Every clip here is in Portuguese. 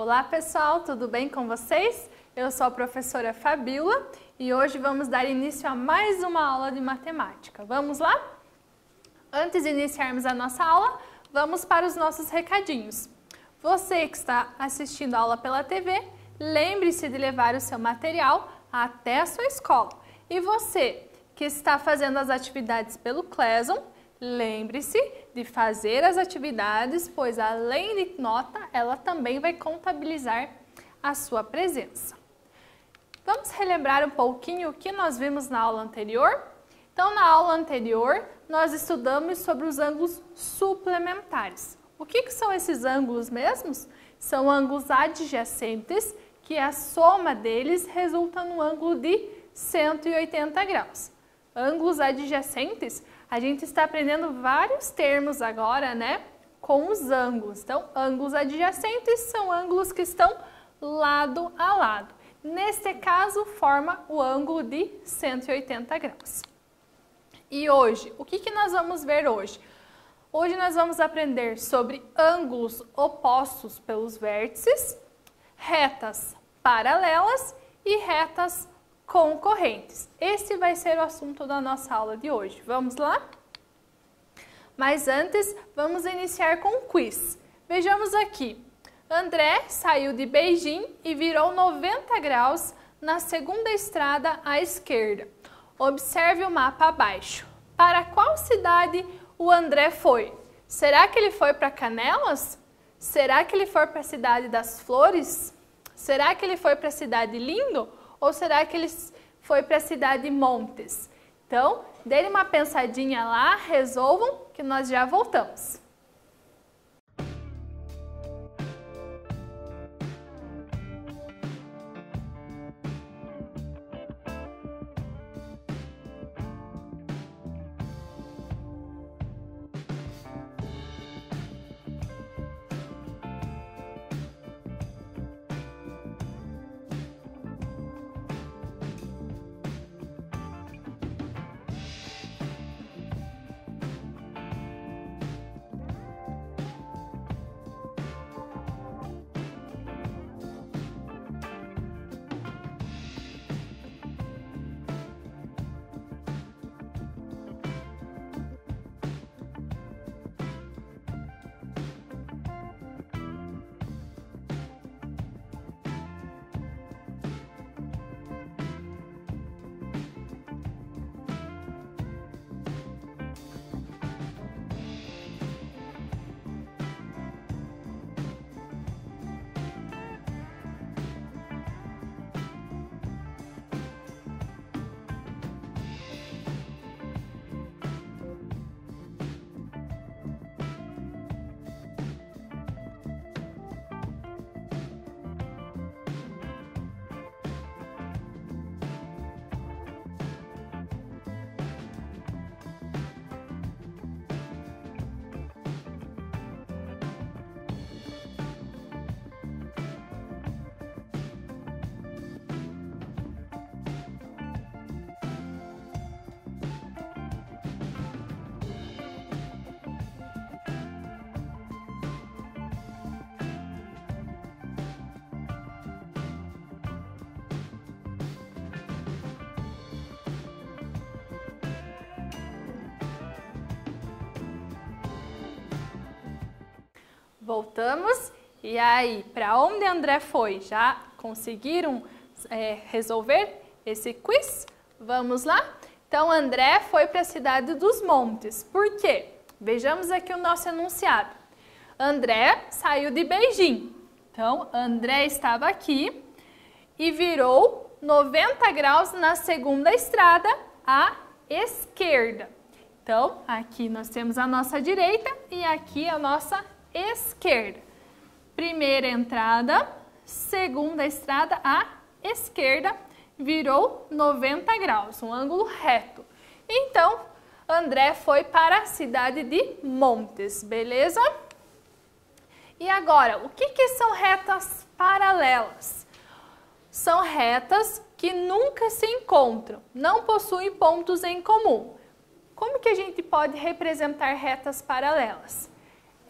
Olá pessoal, tudo bem com vocês? Eu sou a professora Fabiola e hoje vamos dar início a mais uma aula de matemática. Vamos lá? Antes de iniciarmos a nossa aula, vamos para os nossos recadinhos. Você que está assistindo a aula pela TV, lembre-se de levar o seu material até a sua escola. E você que está fazendo as atividades pelo Classroom, lembre-se de fazer as atividades, pois além de nota, ela também vai contabilizar a sua presença. Vamos relembrar um pouquinho o que nós vimos na aula anterior? Então, na aula anterior, nós estudamos sobre os ângulos suplementares. O que são esses ângulos mesmos? São ângulos adjacentes, que a soma deles resulta no ângulo de 180 graus. Ângulos adjacentes, a gente está aprendendo vários termos agora, né? Com os ângulos. Então, ângulos adjacentes são ângulos que estão lado a lado. Neste caso, forma o ângulo de 180 graus. E hoje, o que nós vamos ver hoje? Hoje nós vamos aprender sobre ângulos opostos pelos vértices, retas paralelas e retas concorrentes. Esse vai ser o assunto da nossa aula de hoje. Vamos lá? Mas antes, vamos iniciar com um quiz. Vejamos aqui. André saiu de Beijing e virou 90 graus na segunda estrada à esquerda. Observe o mapa abaixo. Para qual cidade o André foi? Será que ele foi para Canelas? Será que ele foi para a cidade das Flores? Será que ele foi para a cidade Lindo? Ou será que ele foi para a cidade Montes? Então, dêem uma pensadinha lá, resolvam, que nós já voltamos. Voltamos. E aí, para onde André foi? Já conseguiram resolver esse quiz? Vamos lá? Então, André foi para a cidade dos Montes. Por quê? Vejamos aqui o nosso enunciado. André saiu de Beijing. Então, André estava aqui e virou 90 graus na segunda estrada à esquerda. Então, aqui nós temos a nossa direita e aqui a nossa esquerda. Primeira entrada, segunda estrada à esquerda, virou 90 graus, um ângulo reto. Então, André foi para a cidade de Montes, beleza? E agora, o que são retas paralelas? São retas que nunca se encontram, não possuem pontos em comum. Como que a gente pode representar retas paralelas?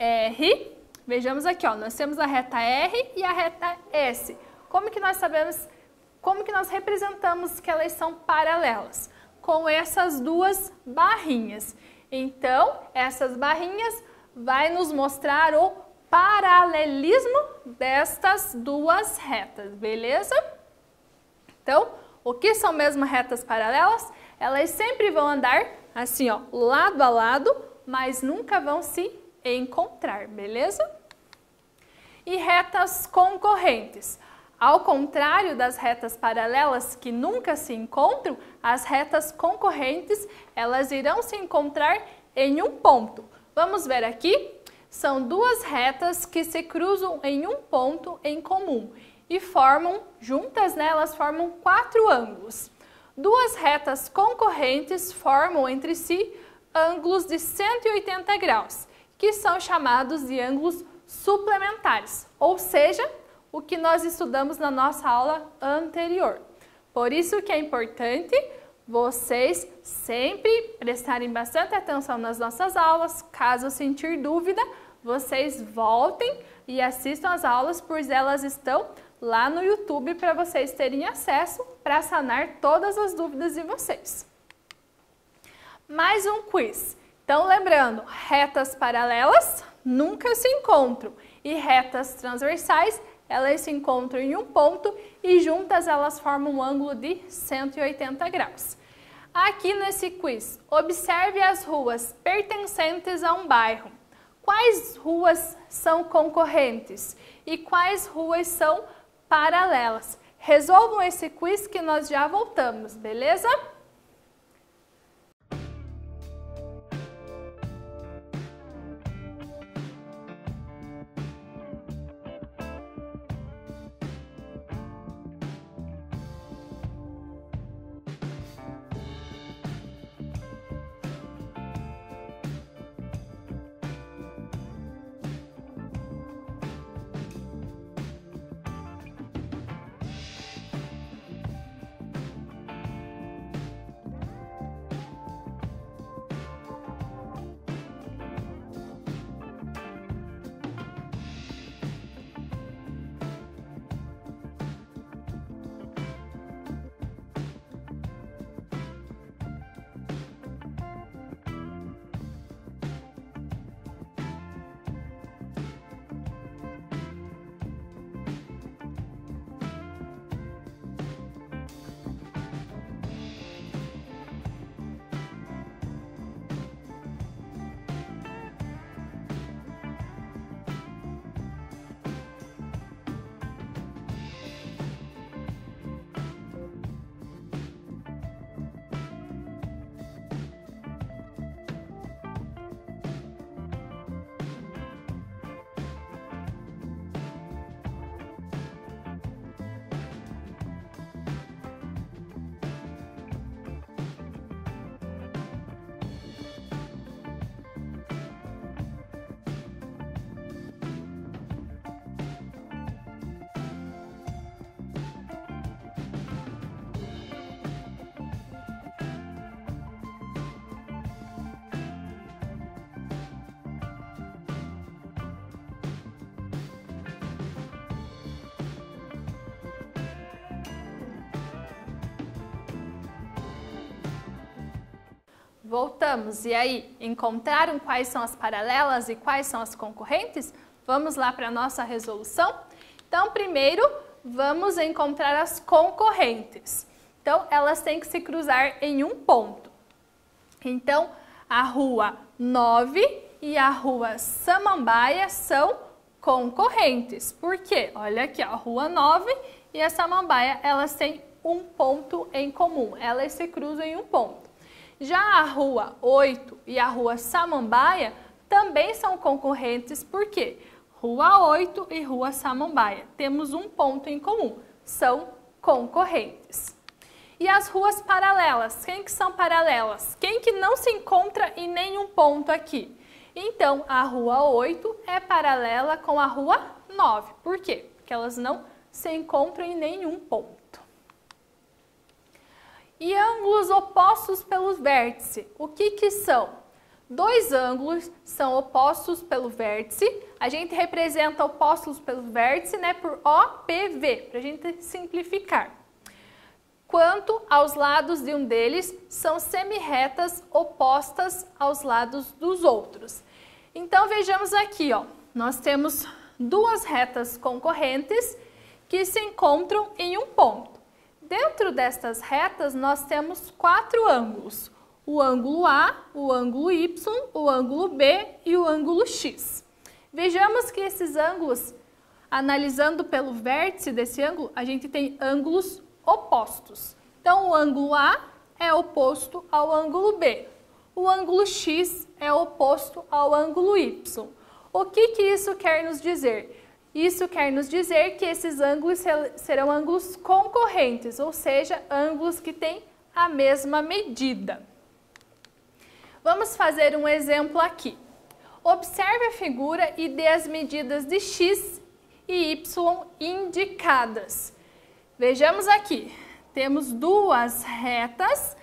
R Vejamos aqui, ó, nós temos a reta R e a reta S. Como que nós sabemos, como que nós representamos que elas são paralelas? Com essas duas barrinhas. Então, essas barrinhas vai nos mostrar o paralelismo destas duas retas, beleza? Então, o que são mesmo retas paralelas? Elas sempre vão andar assim, ó, lado a lado, mas nunca vão se encontrar, beleza? E retas concorrentes. Ao contrário das retas paralelas que nunca se encontram, as retas concorrentes, elas irão se encontrar em um ponto. Vamos ver aqui? São duas retas que se cruzam em um ponto em comum e formam, juntas, né, elas formam 4 ângulos. Duas retas concorrentes formam entre si ângulos de 180 graus, que são chamados de ângulos suplementares, ou seja, o que nós estudamos na nossa aula anterior. Por isso que é importante vocês sempre prestarem bastante atenção nas nossas aulas. Caso sentir dúvida, vocês voltem e assistam as aulas, pois elas estão lá no YouTube para vocês terem acesso para sanar todas as dúvidas de vocês. Mais um quiz. Então, lembrando, retas paralelas nunca se encontram e retas transversais, elas se encontram em um ponto e juntas elas formam um ângulo de 180 graus. Aqui nesse quiz, observe as ruas pertencentes a um bairro. Quais ruas são concorrentes e quais ruas são paralelas? Resolvam esse quiz que nós já voltamos, beleza? Voltamos. E aí, encontraram quais são as paralelas e quais são as concorrentes? Vamos lá para a nossa resolução? Então, primeiro, vamos encontrar as concorrentes. Então, elas têm que se cruzar em um ponto. Então, a rua 9 e a rua Samambaia são concorrentes. Por quê? Olha aqui, ó, a rua 9 e a Samambaia, elas têm um ponto em comum. Elas se cruzam em um ponto. Já a rua 8 e a rua Samambaia também são concorrentes, por quê? Rua 8 e rua Samambaia, temos um ponto em comum, são concorrentes. E as ruas paralelas, quem que são paralelas? Quem que não se encontra em nenhum ponto aqui? Então, a rua 8 é paralela com a rua 9, por quê? Porque elas não se encontram em nenhum ponto. E ângulos opostos pelo vértice, o que que são? dois ângulos são opostos pelo vértice. A gente representa opostos pelo vértice, né, por OPV, para a gente simplificar. Quanto aos lados de um deles, são semirretas opostas aos lados dos outros. Então, vejamos aqui, ó, nós temos duas retas concorrentes que se encontram em um ponto. Dentro destas retas, nós temos quatro ângulos: o ângulo A, o ângulo Y, o ângulo B e o ângulo X. Vejamos que esses ângulos, analisando pelo vértice desse ângulo, a gente tem ângulos opostos. Então, o ângulo A é oposto ao ângulo B. O ângulo X é oposto ao ângulo Y. O que isso quer nos dizer? Isso quer nos dizer que esses ângulos serão ângulos concorrentes, ou seja, ângulos que têm a mesma medida. Vamos fazer um exemplo aqui. Observe a figura e dê as medidas de x e y indicadas. Vejamos aqui, temos duas retas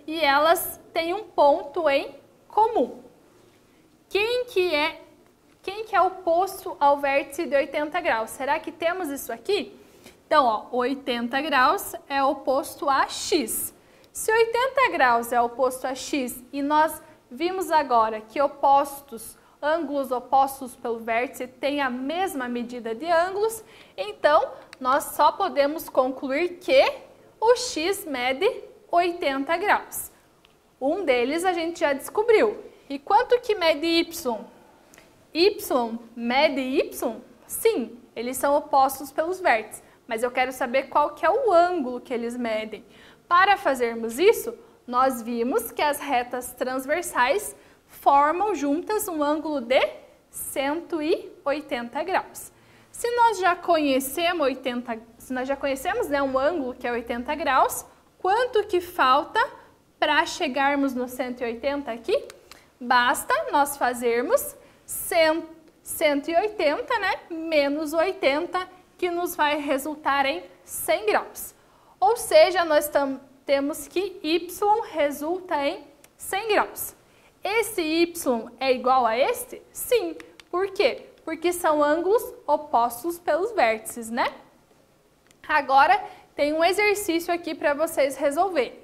e elas têm um ponto em comum. Quem que é oposto ao vértice de 80 graus? Será que temos isso aqui? Então, ó, 80 graus é oposto a x. Se 80 graus é oposto a x e nós vimos agora que ângulos opostos pelo vértice têm a mesma medida de ângulos, então nós só podemos concluir que o x mede 80 graus. Um deles a gente já descobriu. E quanto que mede y? Y mede y? Sim, eles são opostos pelos vértices, mas eu quero saber qual que é o ângulo que eles medem. Para fazermos isso, nós vimos que as retas transversais formam juntas um ângulo de 180 graus. Se nós já conhecemos um ângulo que é 80 graus, quanto que falta para chegarmos no 180 aqui? Basta nós fazermos 180, né, menos 80, que nos vai resultar em 100 graus. Ou seja, nós temos que y resulta em 100 graus. Esse y é igual a este? Sim. Por quê? Porque são ângulos opostos pelos vértices, né? Agora, tem um exercício aqui para vocês resolverem.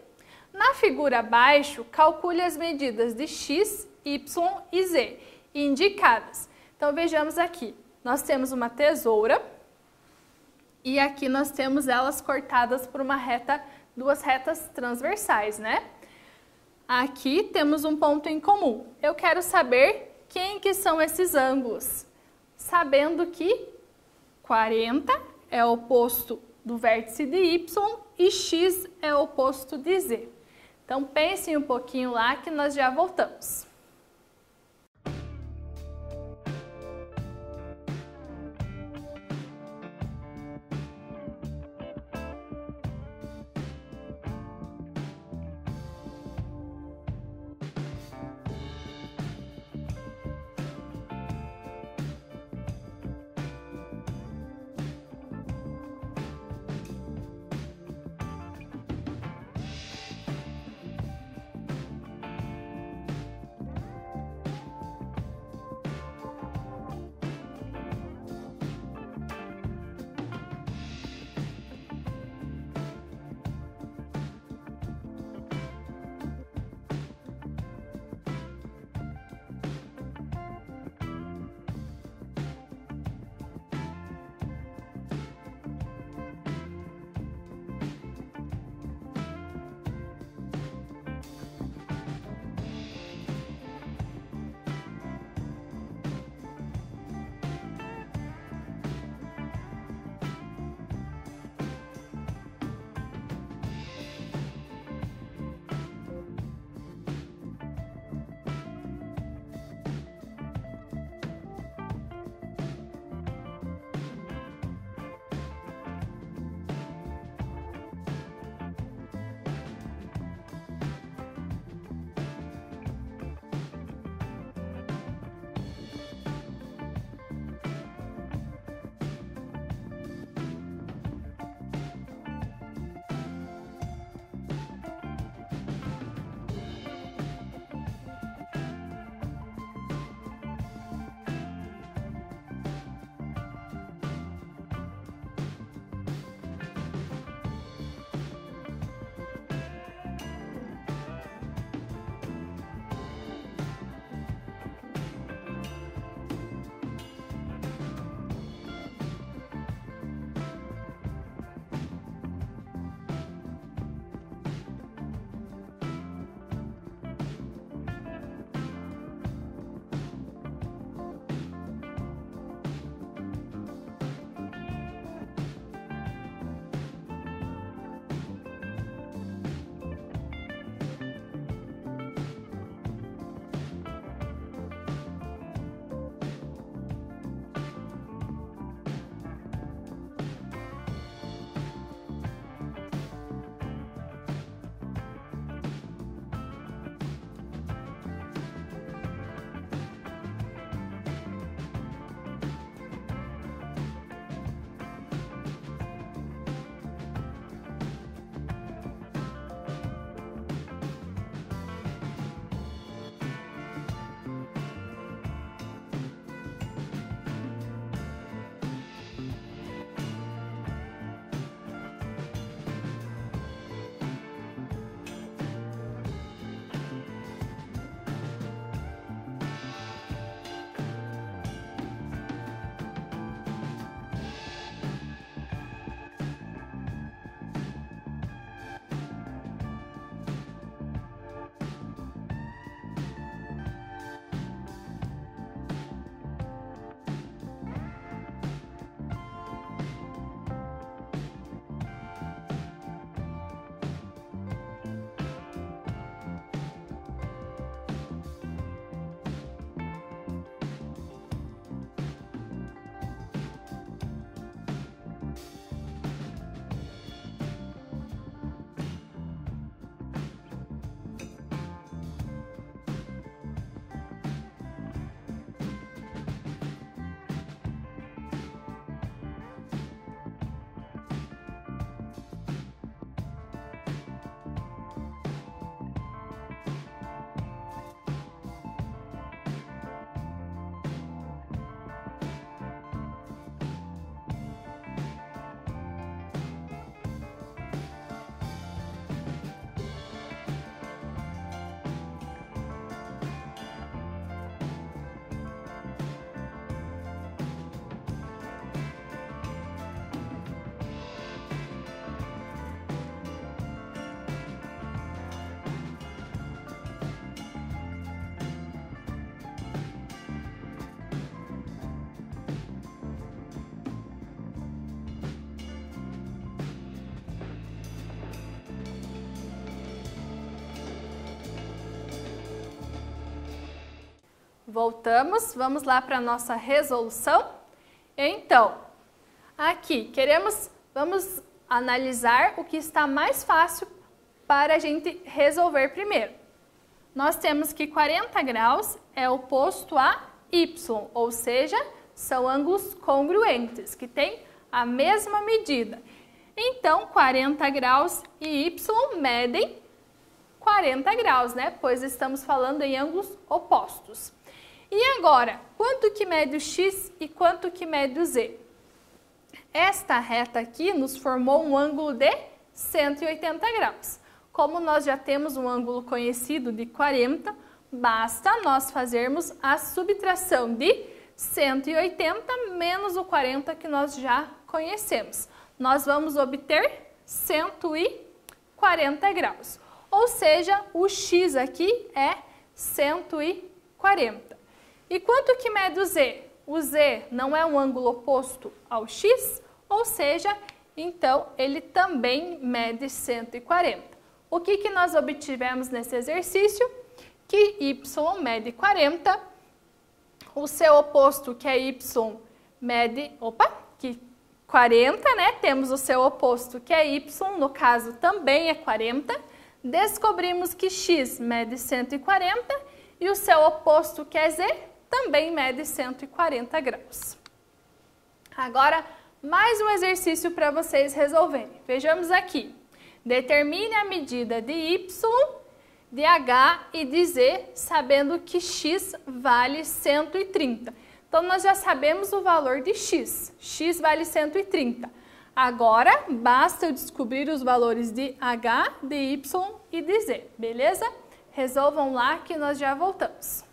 Na figura abaixo, calcule as medidas de x, y e z indicadas. Então, vejamos aqui. Nós temos uma tesoura e aqui nós temos elas cortadas por duas retas transversais, né? Aqui temos um ponto em comum. Eu quero saber quem que são esses ângulos. Sabendo que 40 é o oposto do vértice de y e x é o oposto de z. Então, pensem um pouquinho lá que nós já voltamos. Voltamos, vamos lá para a nossa resolução. Então, aqui vamos analisar o que está mais fácil para a gente resolver primeiro. Nós temos que 40 graus é oposto a y, ou seja, são ângulos congruentes, que têm a mesma medida. Então, 40 graus e y medem 40 graus, né? Pois estamos falando em ângulos opostos. E agora, quanto que mede o x e quanto que mede o z? Esta reta aqui nos formou um ângulo de 180 graus. Como nós já temos um ângulo conhecido de 40, basta nós fazermos a subtração de 180 menos o 40 que nós já conhecemos. Nós vamos obter 140 graus. Ou seja, o x aqui é 140. E quanto que mede o z? O z não é um ângulo oposto ao x, ou seja, então ele também mede 140. O que nós obtivemos nesse exercício? Que y mede 40, o seu oposto, que é y, mede, que 40, né? Temos o seu oposto, que é y, no caso também é 40. Descobrimos que x mede 140 e o seu oposto, que é z, também mede 140 graus. Agora, mais um exercício para vocês resolverem. Vejamos aqui. Determine a medida de y, de h e de z, sabendo que x vale 130. Então, nós já sabemos o valor de x. X vale 130. Agora, basta eu descobrir os valores de h, de y e de z, beleza? Resolvam lá que nós já voltamos.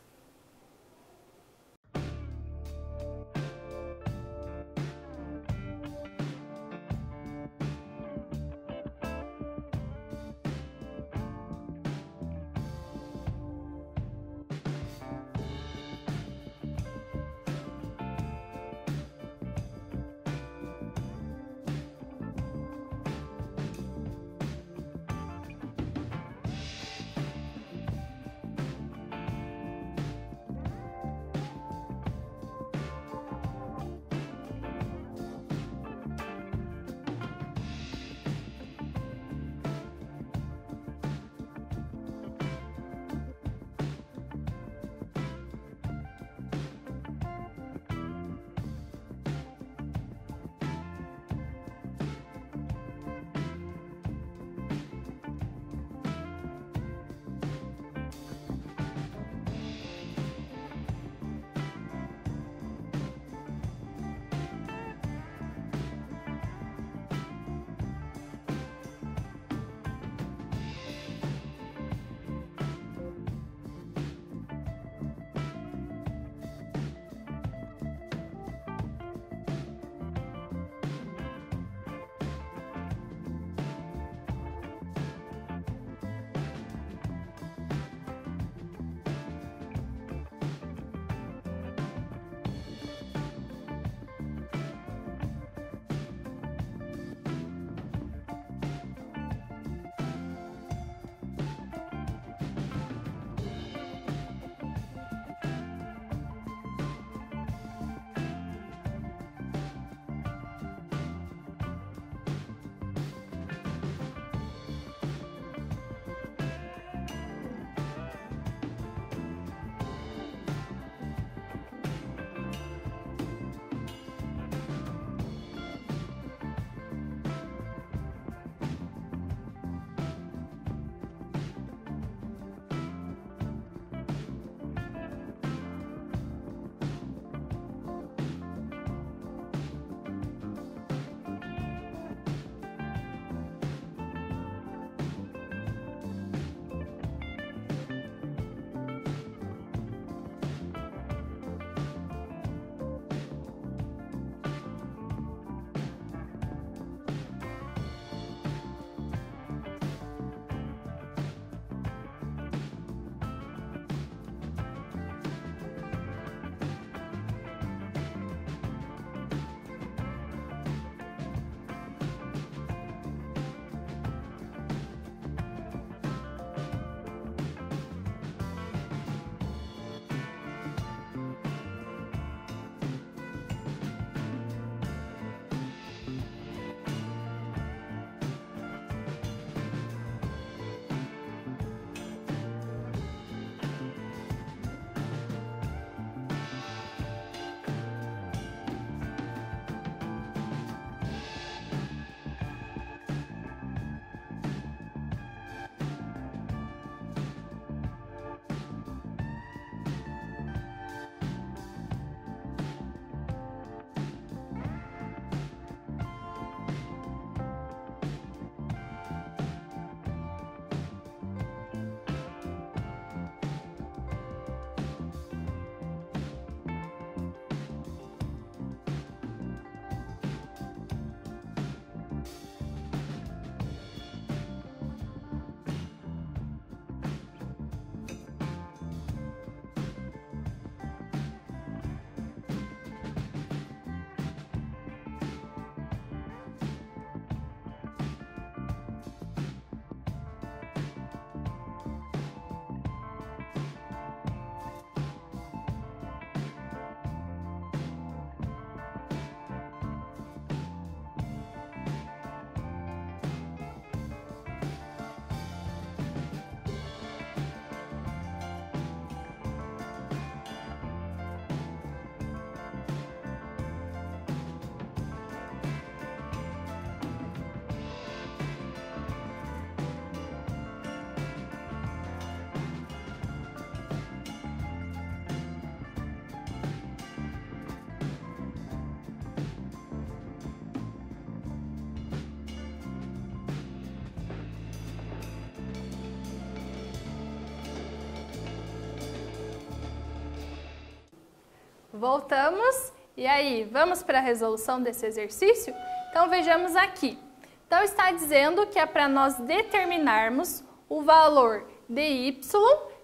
Voltamos. E aí, vamos para a resolução desse exercício? Então, vejamos aqui. Então, está dizendo que é para nós determinarmos o valor de y,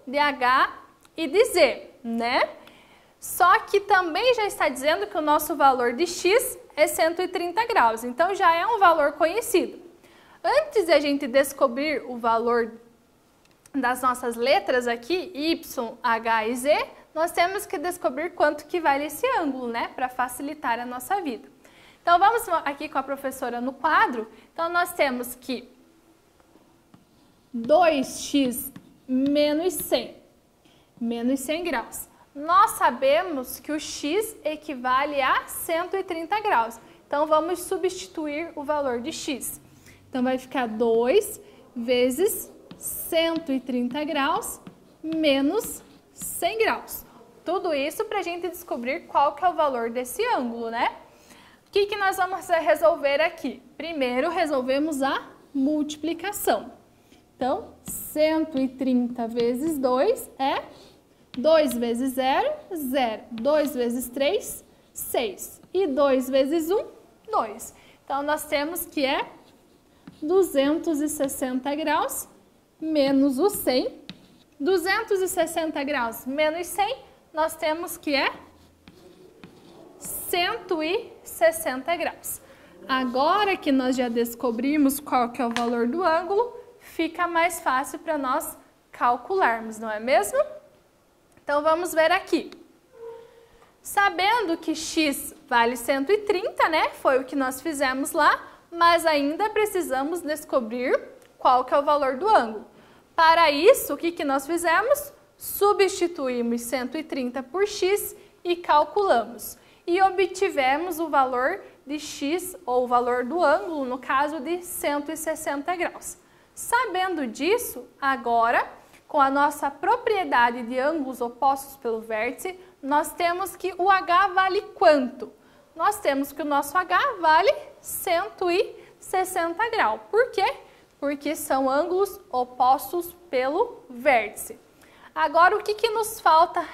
de h e de z, né? Só que também já está dizendo que o nosso valor de x é 130 graus, então já é um valor conhecido. Antes de a gente descobrir o valor das nossas letras aqui, y, h e z, nós temos que descobrir quanto que vale esse ângulo, né? Para facilitar a nossa vida. Então, vamos aqui com a professora no quadro. Então, nós temos que 2x menos 100, menos 100 graus. Nós sabemos que o x equivale a 130 graus. Então, vamos substituir o valor de x. Então, vai ficar 2 vezes 130 graus menos 100 graus. Tudo isso para a gente descobrir qual que é o valor desse ângulo, né? O que nós vamos resolver aqui? Primeiro, resolvemos a multiplicação. Então, 130 vezes 2 é 2 vezes 0, 0. 2 vezes 3, 6. E 2 vezes 1, 2. Então, nós temos que é 260 graus menos o 100. 260 graus menos 100, nós temos que é 160 graus. Agora que nós já descobrimos qual que é o valor do ângulo, fica mais fácil para nós calcularmos, não é mesmo? Então, vamos ver aqui. Sabendo que x vale 130, né? Foi o que nós fizemos lá, mas ainda precisamos descobrir qual que é o valor do ângulo. Para isso, o que nós fizemos? Substituímos 130 por x e calculamos. E obtivemos o valor de x, ou o valor do ângulo, no caso de 160 graus. Sabendo disso, agora, com a nossa propriedade de ângulos opostos pelo vértice, nós temos que o h vale quanto? Nós temos que o nosso h vale 160 graus. Por quê? Porque são ângulos opostos pelo vértice. Agora, o que nos falta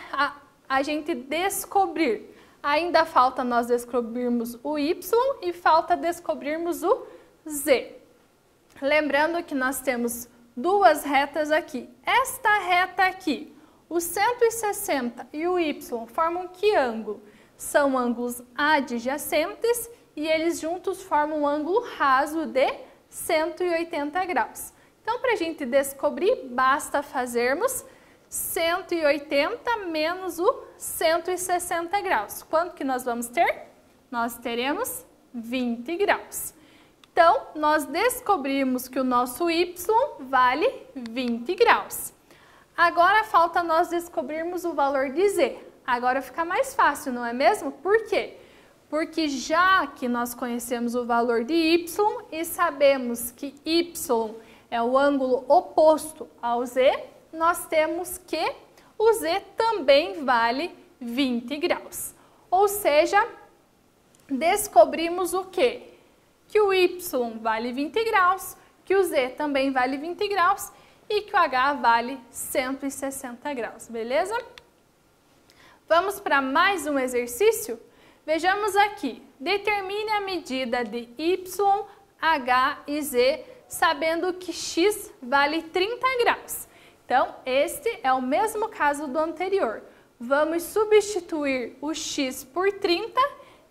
a gente descobrir? Ainda falta nós descobrirmos o y e falta descobrirmos o z. Lembrando que nós temos duas retas aqui. Esta reta aqui, o 160 e o y formam que ângulo? São ângulos adjacentes e eles juntos formam um ângulo raso de 180 graus. Então, para a gente descobrir, basta fazermos 180 menos o 160 graus. Quanto que nós vamos ter? Nós teremos 20 graus. Então, nós descobrimos que o nosso y vale 20 graus. Agora, falta nós descobrirmos o valor de z. Agora fica mais fácil, não é mesmo? Por quê? Porque já que nós conhecemos o valor de y e sabemos que y é o ângulo oposto ao z, nós temos que o z também vale 20 graus. Ou seja, descobrimos o quê? Que o y vale 20 graus, que o z também vale 20 graus e que o h vale 160 graus, beleza? Vamos para mais um exercício? Vejamos aqui, determine a medida de y, h e z, sabendo que x vale 30 graus. Então, este é o mesmo caso do anterior. Vamos substituir o x por 30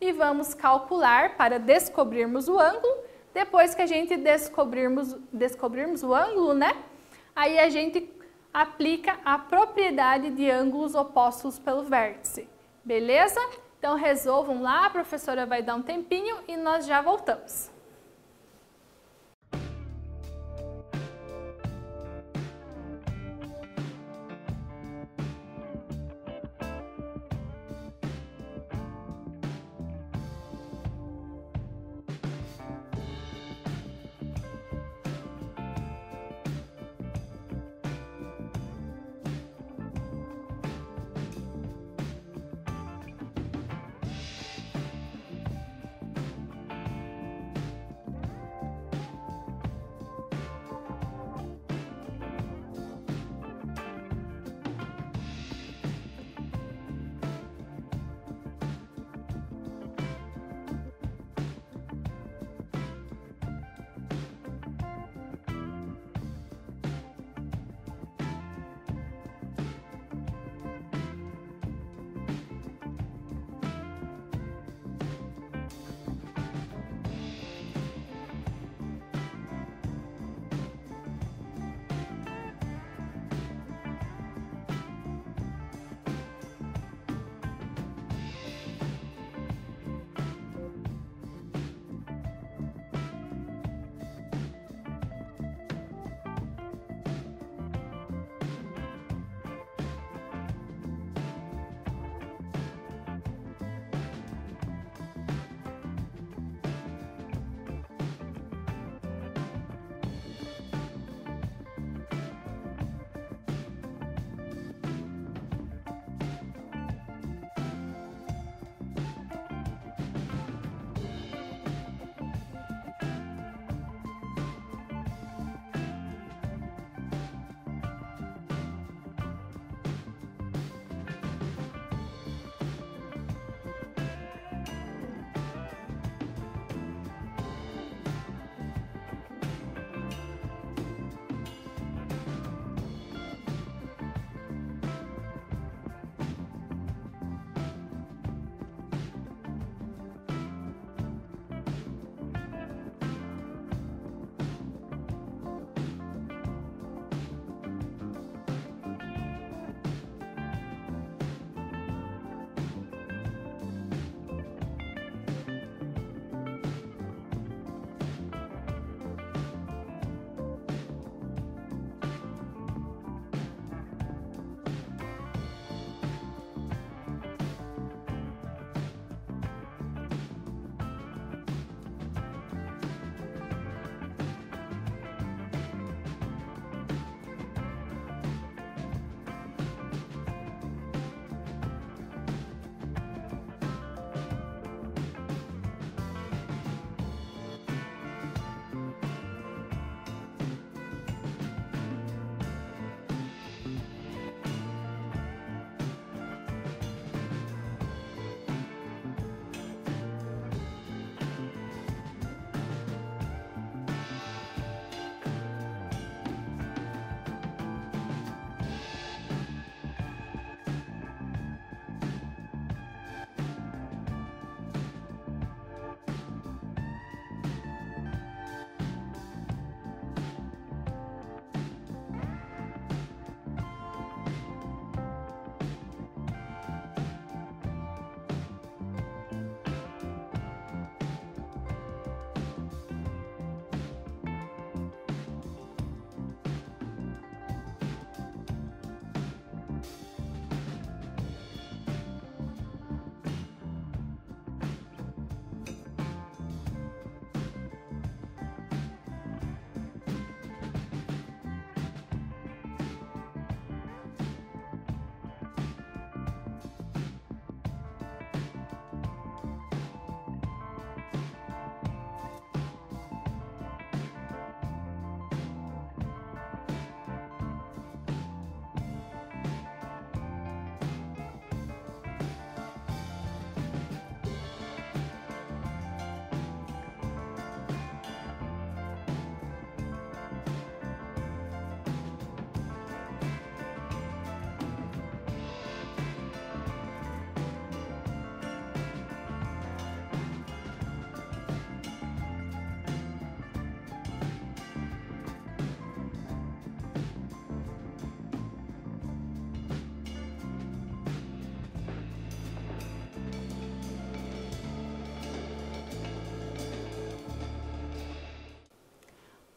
e vamos calcular para descobrirmos o ângulo. Depois que a gente descobrirmos o ângulo, né? Aí a gente aplica a propriedade de ângulos opostos pelo vértice. Beleza? Então, resolvam lá, a professora vai dar um tempinho e nós já voltamos.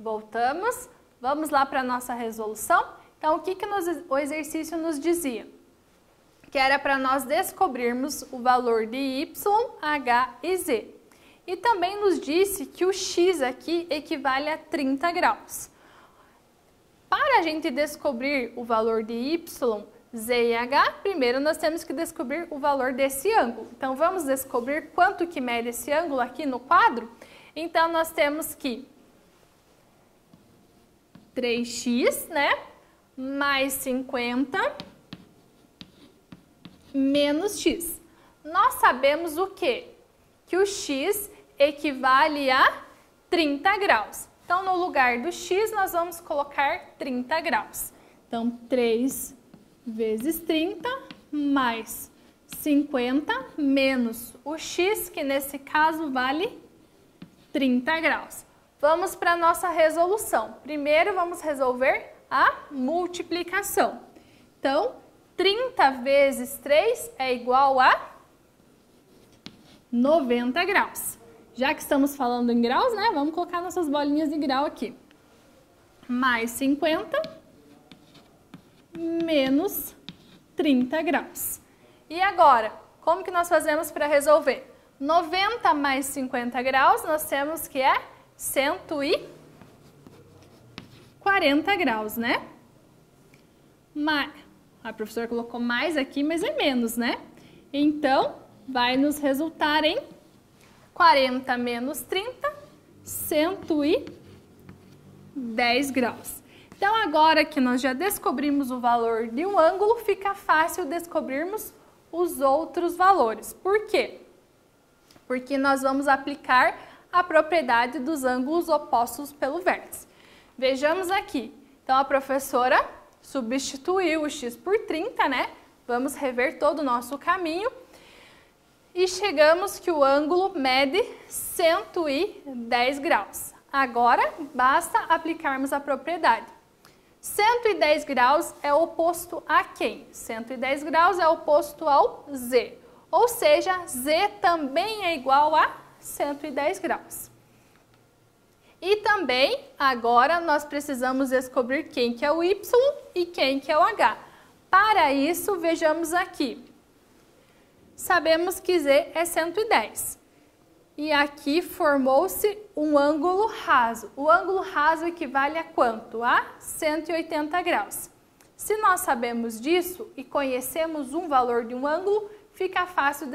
Voltamos, vamos lá para a nossa resolução. Então, o que o exercício nos dizia? Que era para nós descobrirmos o valor de y, h e z. E também nos disse que o x aqui equivale a 30 graus. Para a gente descobrir o valor de y, z e h, primeiro nós temos que descobrir o valor desse ângulo. Então, vamos descobrir quanto que mede esse ângulo aqui no quadro? Então, nós temos que 3x, né, mais 50 menos x. Nós sabemos o quê? Que o x equivale a 30 graus. Então, no lugar do x, nós vamos colocar 30 graus. Então, 3 vezes 30 mais 50 menos o x, que nesse caso vale 30 graus. Vamos para a nossa resolução. Primeiro, vamos resolver a multiplicação. Então, 30 vezes 3 é igual a 90 graus. Já que estamos falando em graus, né? Vamos colocar nossas bolinhas de grau aqui. Mais 50 menos 30 graus. E agora, como que nós fazemos para resolver? 90 mais 50 graus, nós temos que é 140 graus, né? A professora colocou mais aqui, mas é menos, né? Então, vai nos resultar em 40 menos 30, 110 graus. Então, agora que nós já descobrimos o valor de um ângulo, fica fácil descobrirmos os outros valores. Por quê? Porque nós vamos aplicar a propriedade dos ângulos opostos pelo vértice. Vejamos aqui. Então, a professora substituiu o x por 30, né? Vamos rever todo o nosso caminho. E chegamos que o ângulo mede 110 graus. Agora, basta aplicarmos a propriedade. 110 graus é oposto a quem? 110 graus é oposto ao z. Ou seja, z também é igual a 110 graus. E também, agora, nós precisamos descobrir quem que é o y e quem que é o h. Para isso, vejamos aqui. Sabemos que z é 110. E aqui formou-se um ângulo raso. O ângulo raso equivale a quanto? A 180 graus. Se nós sabemos disso e conhecemos um valor de um ângulo, fica fácil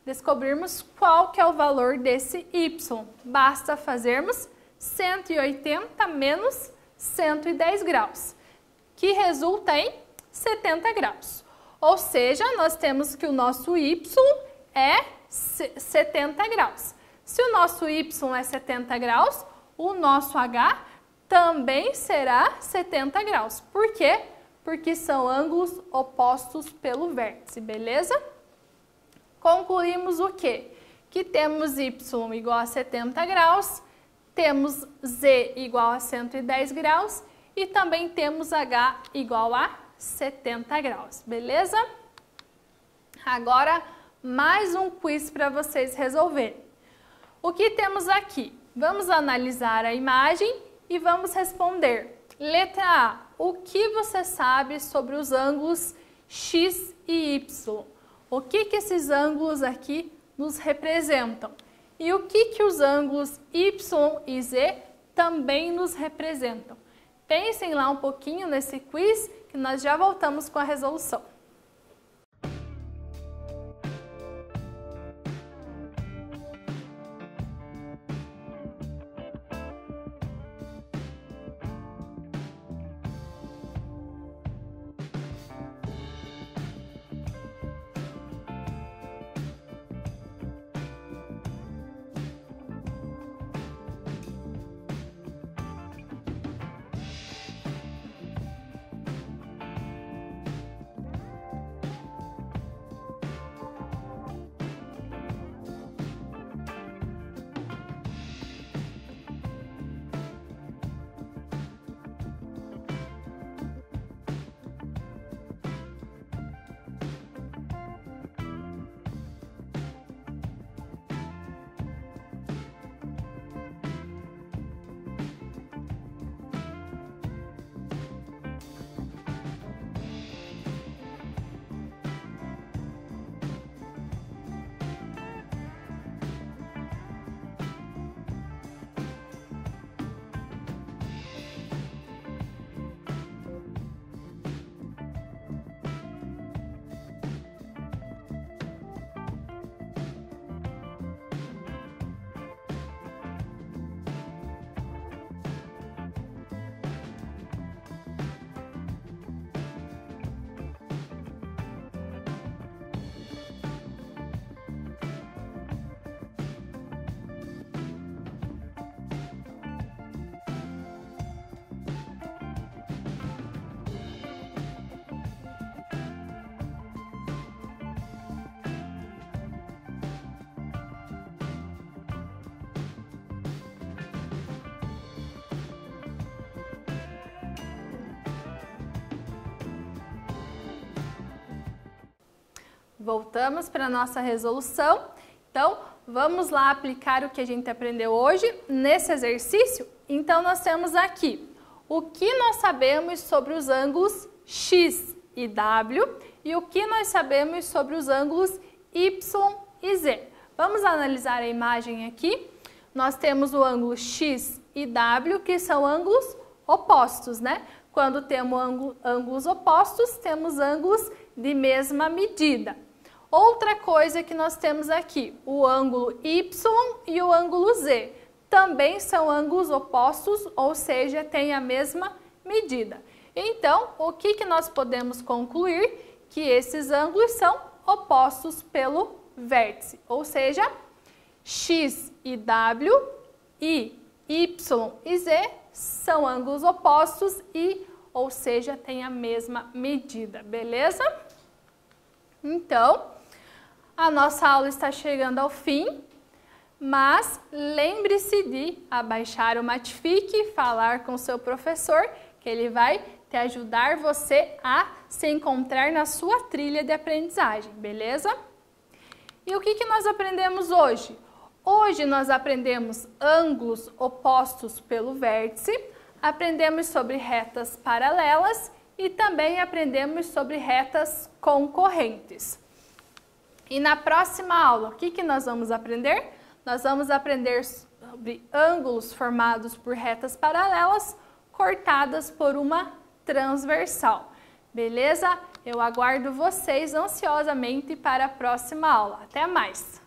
descobrirmos qual que é o valor desse y. Basta fazermos 180 menos 110 graus, que resulta em 70 graus. Ou seja, nós temos que o nosso y é 70 graus. Se o nosso y é 70 graus, o nosso h também será 70 graus. Por quê? Porque são ângulos opostos pelo vértice, beleza? Concluímos o quê? Que temos y igual a 70 graus, temos z igual a 110 graus e também temos h igual a 70 graus, beleza? Agora, mais um quiz para vocês resolverem. O que temos aqui? Vamos analisar a imagem e vamos responder. Letra A. O que você sabe sobre os ângulos x e y? O que esses ângulos aqui nos representam? E o que os ângulos y e z também nos representam? Pensem lá um pouquinho nesse quiz que nós já voltamos com a resolução. Voltamos para a nossa resolução. Então, vamos lá aplicar o que a gente aprendeu hoje nesse exercício? Então, nós temos aqui o que nós sabemos sobre os ângulos X e W e o que nós sabemos sobre os ângulos Y e Z. Vamos analisar a imagem aqui. Nós temos o ângulo X e W, que são ângulos opostos, né? Quando temos ângulos opostos, temos ângulos de mesma medida. Outra coisa que nós temos aqui, o ângulo Y e o ângulo Z. Também são ângulos opostos, ou seja, têm a mesma medida. Então, o que nós podemos concluir? Que esses ângulos são opostos pelo vértice, ou seja, X e W e Y e Z são ângulos opostos e, ou seja, têm a mesma medida, beleza? Então, a nossa aula está chegando ao fim, mas lembre-se de abaixar o Matifique, falar com o seu professor, que ele vai te ajudar você a se encontrar na sua trilha de aprendizagem, beleza? E o que nós aprendemos hoje? Hoje nós aprendemos ângulos opostos pelo vértice, aprendemos sobre retas paralelas e também aprendemos sobre retas concorrentes. E na próxima aula, o que nós vamos aprender? Nós vamos aprender sobre ângulos formados por retas paralelas cortadas por uma transversal. Beleza? Eu aguardo vocês ansiosamente para a próxima aula. Até mais!